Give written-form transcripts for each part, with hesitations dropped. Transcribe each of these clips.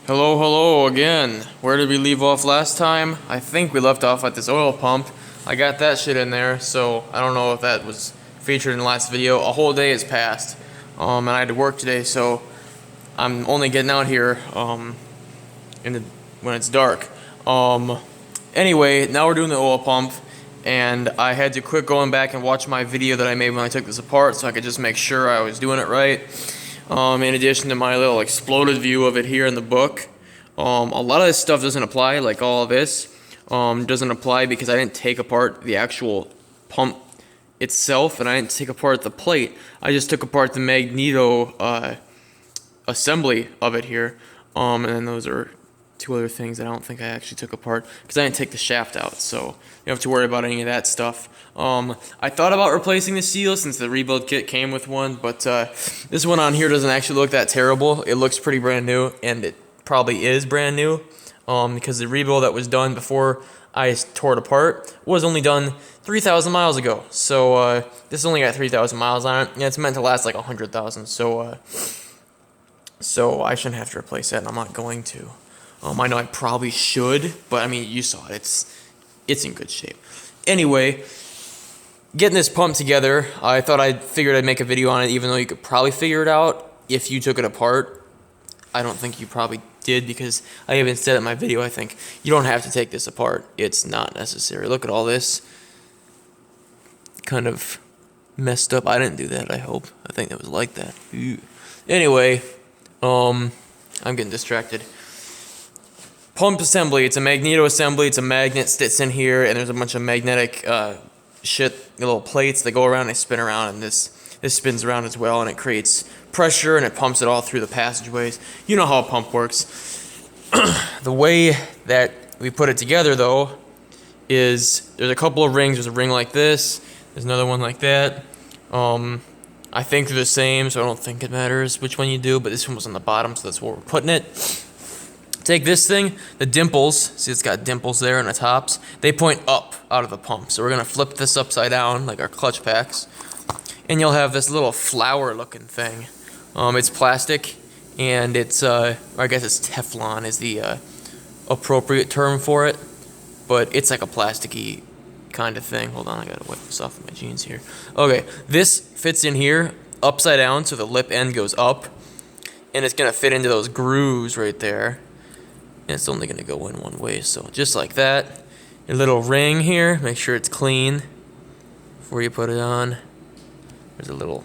Hello again. Where did we leave off last time? I think we left off at this oil pump. I got that shit in there, so I don't know if that was featured in the last video. A whole day has passed, and I had to work today, so I'm only getting out here when it's dark. Anyway, now we're doing the oil pump, and I had to quit going back and watch my video that I made when I took this apart so I could just make sure I was doing it right. In addition to my little exploded view of it here in the book. A lot of this stuff doesn't apply, like all of this doesn't apply because I didn't take apart the actual pump itself, and I didn't take apart the plate. I just took apart the magneto assembly of it here, and then those are two other things that I don't think I actually took apart because I didn't take the shaft out, so you don't have to worry about any of that stuff. I thought about replacing the seal since the rebuild kit came with one, but this one on here doesn't actually look that terrible. It looks pretty brand new, and it probably is brand new because the rebuild that was done before I tore it apart was only done 3,000 miles ago. So this only got 3,000 miles on it, and it's meant to last like 100,000. So I shouldn't have to replace that, and I'm not going to. I know I probably should, but I mean, you saw it. It's in good shape. Anyway, getting this pump together, I figured I'd make a video on it, even though you could probably figure it out if you took it apart. I don't think you probably did because I even said in my video, I think, you don't have to take this apart. It's not necessary. Look at all this. Kind of messed up. I didn't do that, I hope. I think it was like that. Ew. Anyway, I'm getting distracted. Pump assembly. It's a magneto assembly. It's a magnet sits in here, and there's a bunch of magnetic little plates that go around and spin around, and this spins around as well, and it creates pressure, and it pumps it all through the passageways. You know how a pump works. The way that we put it together, though, is there's a couple of rings. There's a ring like this. There's another one like that. I think they're the same, so I don't think it matters which one you do, but this one was on the bottom, so that's where we're putting it. Take this thing, the dimples, see it's got dimples there on the tops, they point up out of the pump. So we're going to flip this upside down like our clutch packs, and you'll have this little flower looking thing. It's plastic, and it's, I guess it's Teflon is the appropriate term for it, but it's like a plasticky kind of thing. Hold on, I gotta wipe this off of my jeans here. Okay, this fits in here upside down, so the lip end goes up, and it's going to fit into those grooves right there. And it's only going to go in one way, so just like that. Your little ring here, make sure it's clean before you put it on. There's a little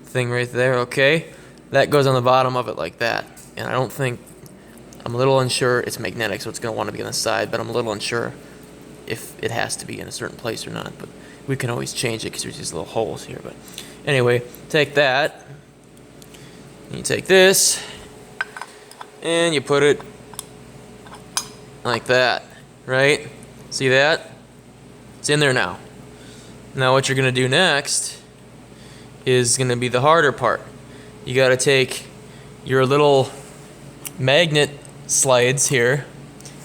thing right there, okay? That goes on the bottom of it like that. And I'm a little unsure, it's magnetic, so it's going to want to be on the side, but I'm a little unsure if it has to be in a certain place or not. But we can always change it because there's these little holes here. But anyway, take that, and you take this, and you put it like that, right? See that? It's in there now. Now what you're gonna do next is gonna be the harder part. You gotta take your little magnet slides here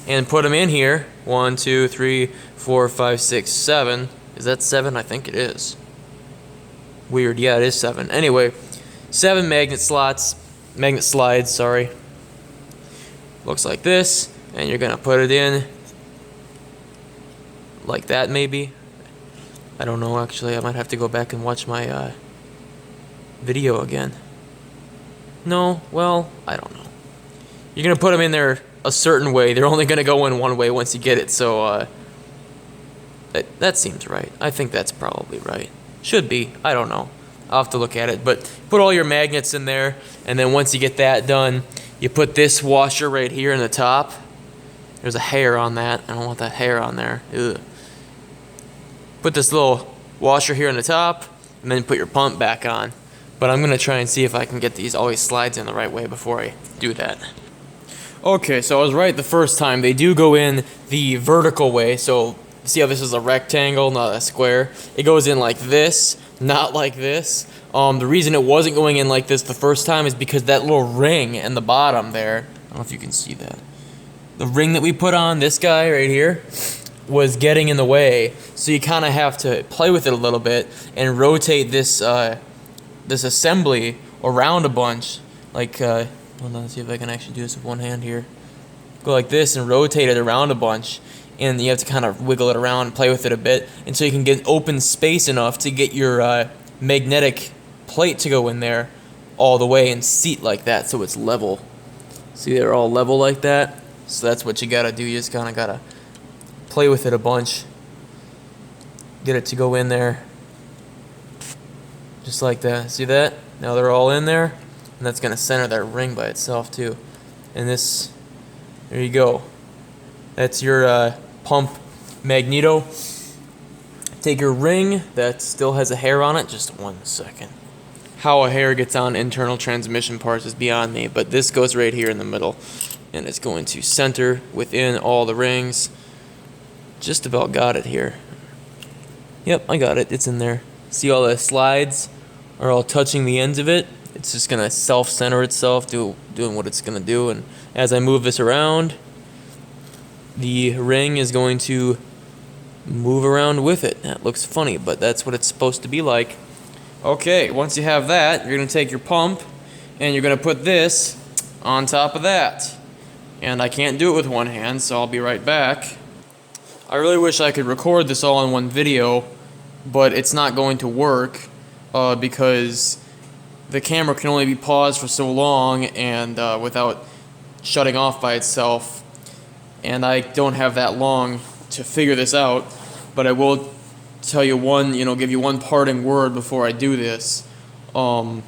and put them in here. 1, 2, 3, 4, 5, 6, 7. Is that 7? I think it is. Weird, yeah, it is 7. Anyway, 7 magnet slides, sorry. Looks like this, and you're gonna put it in like that, maybe. I don't know, actually. I might have to go back and watch my video again. No, well, I don't know. You're gonna put them in there a certain way. They're only gonna go in one way once you get it, so that seems right. I think that's probably right. Should be. I don't know. I'll have to look at it, but put all your magnets in there, and then once you get that done, you put this washer right here in the top. There's a hair on that. I don't want that hair on there. Ugh. Put this little washer here in the top, and then put your pump back on. But I'm going to try and see if I can get all these slides in the right way before I do that. Okay, so I was right the first time. They do go in the vertical way. So see how this is a rectangle, not a square? It goes in like this, not like this. The reason it wasn't going in like this the first time is because that little ring in the bottom there, I don't know if you can see that. The ring that we put on, this guy right here, was getting in the way. So you kind of have to play with it a little bit and rotate this assembly around a bunch, like Hold on, let's see if I can actually do this with one hand here. Go like this and rotate it around a bunch, and you have to kind of wiggle it around and play with it a bit until you can get open space enough to get your magnetic plate to go in there all the way and seat like that so it's level. See, they're all level like that. So that's what you gotta do. You just kind of gotta play with it a bunch, get it to go in there just like that. See that? Now they're all in there, and that's gonna center that ring by itself too. And this, there you go. That's your pump magneto. Take your ring that still has a hair on it. Just 1 second. How a hair gets on internal transmission parts is beyond me, but this goes right here in the middle, and it's going to center within all the rings. Just about got it here. Yep, I got it. It's in there. See, all the slides are all touching the ends of it. It's just gonna self-center itself, doing what it's gonna do. And as I move this around, the ring is going to move around with it. That looks funny, but that's what it's supposed to be like. Okay, once you have that, you're gonna take your pump and you're gonna put this on top of that. And I can't do it with one hand, so I'll be right back. I really wish I could record this all in one video, but it's not going to work because the camera can only be paused for so long and without shutting off by itself, and I don't have that long to figure this out. But I will tell you give you one parting word before I do this, or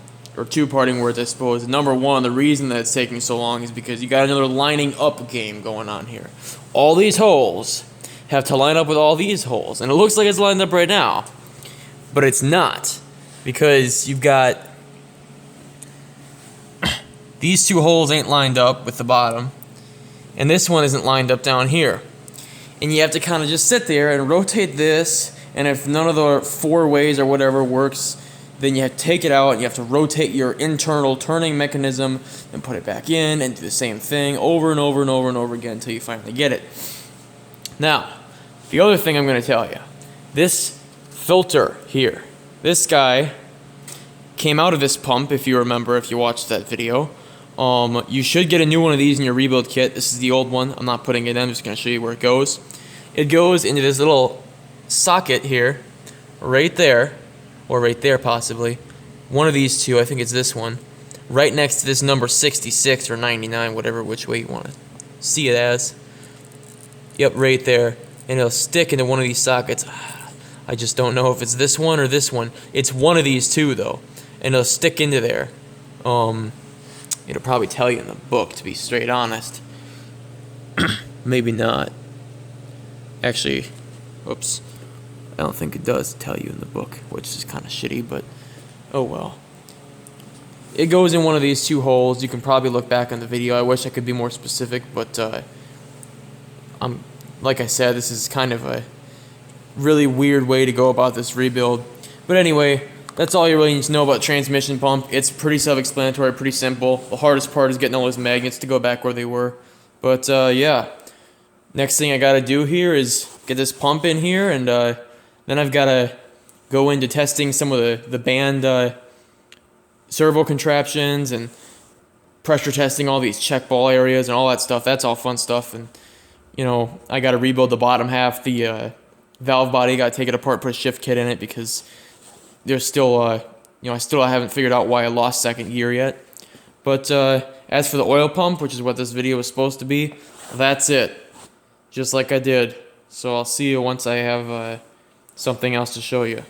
two parting words, I suppose. Number one, the reason that it's taking so long is because you got another lining up game going on here. All these holes have to line up with all these holes, and it looks like it's lined up right now, but it's not, because you've got these two holes ain't lined up with the bottom, and this one isn't lined up down here, and you have to kind of just sit there and rotate this, and if none of the 4 ways or whatever works, then you have to take it out and you have to rotate your internal turning mechanism and put it back in and do the same thing over and over and over and over again until you finally get it. Now, the other thing I'm going to tell you, this filter here, this guy came out of this pump, if you remember, if you watched that video. You should get a new one of these in your rebuild kit. This is the old one. I'm not putting it in. I'm just going to show you where it goes. It goes into this little socket here, right there, or right there possibly. One of these two, I think it's this one, right next to this number 66 or 99, whatever, which way you want to see it as. Yep, right there. And it'll stick into one of these sockets. I just don't know if it's this one or this one. It's one of these two, though. And it'll stick into there. It'll probably tell you in the book, to be straight honest. Maybe not. Actually, whoops. I don't think it does tell you in the book, which is kind of shitty, but oh well. It goes in one of these two holes. You can probably look back on the video. I wish I could be more specific, but like I said, this is kind of a really weird way to go about this rebuild. But anyway, that's all you really need to know about transmission pump. It's pretty self-explanatory, pretty simple. The hardest part is getting all those magnets to go back where they were. But yeah, next thing I gotta do here is get this pump in here, and then I've gotta go into testing some of the band servo contraptions and pressure testing all these check ball areas and all that stuff. That's all fun stuff. And I gotta rebuild the bottom half, the valve body. Gotta take it apart, put a shift kit in it, because there's still I still haven't figured out why I lost second gear yet. But as for the oil pump, which is what this video was supposed to be, that's it, just like I did. So I'll see you once I have something else to show you.